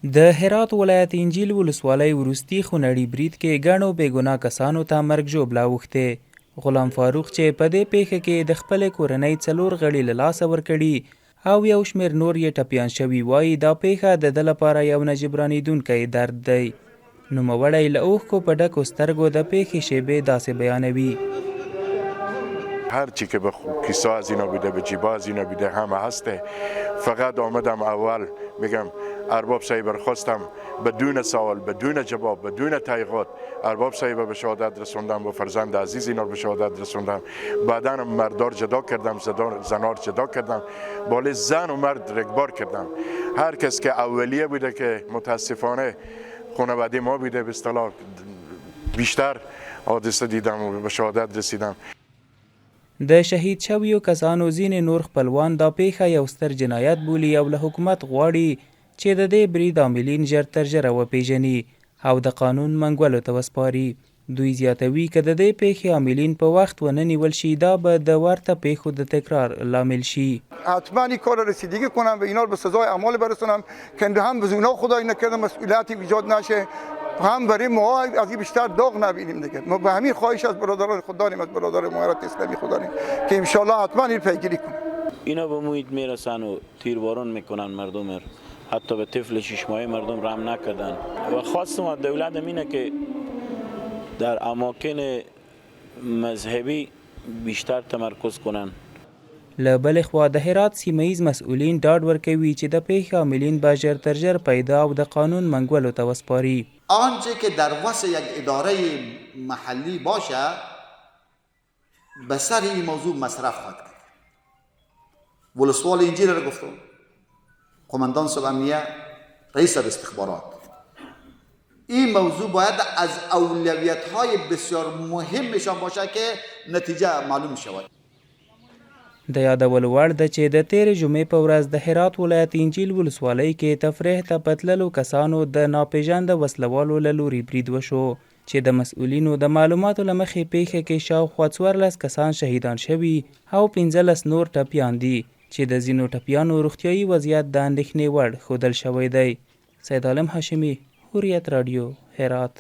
د هرات ولایت انجیل ولسوالۍ وروستي خونړي برید کې ګڼو بېګناه کسانو ته مرګ ژوبله اوښتې. غلام فاروق چې په دې پیښه کې د خپلې کورنۍ 4 غړي له لاسه ورکړي او یو شمېر نور یې ټپیان شوي وایي دا پیښه د ده لپاره یو نه جبرانېدونکی درد دی. نوموړی له اوښکو په ډکو سترګو د پیښې شیبې داسې بیانوي. هر چی که به کیسه از اینا بوده به جیبا از اینا بوده همه هسته. فقط آمدم اول میگم ارباب صاحب خواستم بدون سوال بدون جواب بدون تایقات ارباب صاحب به شهادت رسوندم و فرزند عزیز اینا به شهادت رسوندم. بعدا مردار جدا کردم زنار جدا کردم بالا زن و مرد رگبار کردم. هر کس که اولیه بوده که متاسفانه خانواده ما بوده به اصطلاح بیشتر حادثه دیدم و به شهادت رسیدم. د شهید شویو کسانو ځینې نور خپلوان دا پیښه یو ستر جنایت بولي او له حکومت غواړي چې د دې برید عاملین ژر تر ژره وپیژني او د قانون منګولو ته وسپاري. دوی زیاتوي که د دې پیښې عاملین په وخت ونه نیول شي دا به د ورته پیښو د تکرار لامل شي. حتما این کار رسیدگی کنم و اینا رو به سزای اعمال برسونم که هم به اونا خدای نکرده مسئولیتی ایجاد نشه هم برای ما از این بیشتر داغ نبینیم دیگه. ما به همین خواهش از برادران خود داریم از برادر مهاجرت اسلامی خود داریم که ان شاء الله حتما این پیگیری کنیم. اینا به محیط میرسن و تیرباران میکنن مردم رو. حتی به طفل 6 ماهه مردم رحم نکردن و خواستم از دولت اینه که در اماکن مذهبی بیشتر تمرکز کنن. له بلې خوا د هرات سیمه ییز مسؤلین ډاډ ورکوي چې د پیښې عاملین به ژر تر ژر پیدا او د قانون منګولو ته وسپاري. آنچه که در وسط یک اداره محلی باشه به سر این موضوع مصرف خواهد کرد. ولسوال انجیل را گفتم قماندان صاحب امنیه رئیس استخبارات این موضوع باید از اولویت های بسیار مهمشان باشه که نتیجه معلوم شود. د یادولو وړ ده چې د تېرې جمعې په ورځ د هرات ولایت انجیل ولسوالۍ کې تفریح ته په تللو کسانو د ناپېژانده وسلوالو له لوري برید وشو چې د مسؤلینو د معلوماتو له مخې پیښه کې شاوخوا 14 کسان شهیدان شوي او 15 نور ټپیان دي چې د ځینو ټپیانو روغتیایي وضعیت د اندېښنې وړ ښودل شوی دی. سید عالم هاشمي، هوریت رادیو، هرات.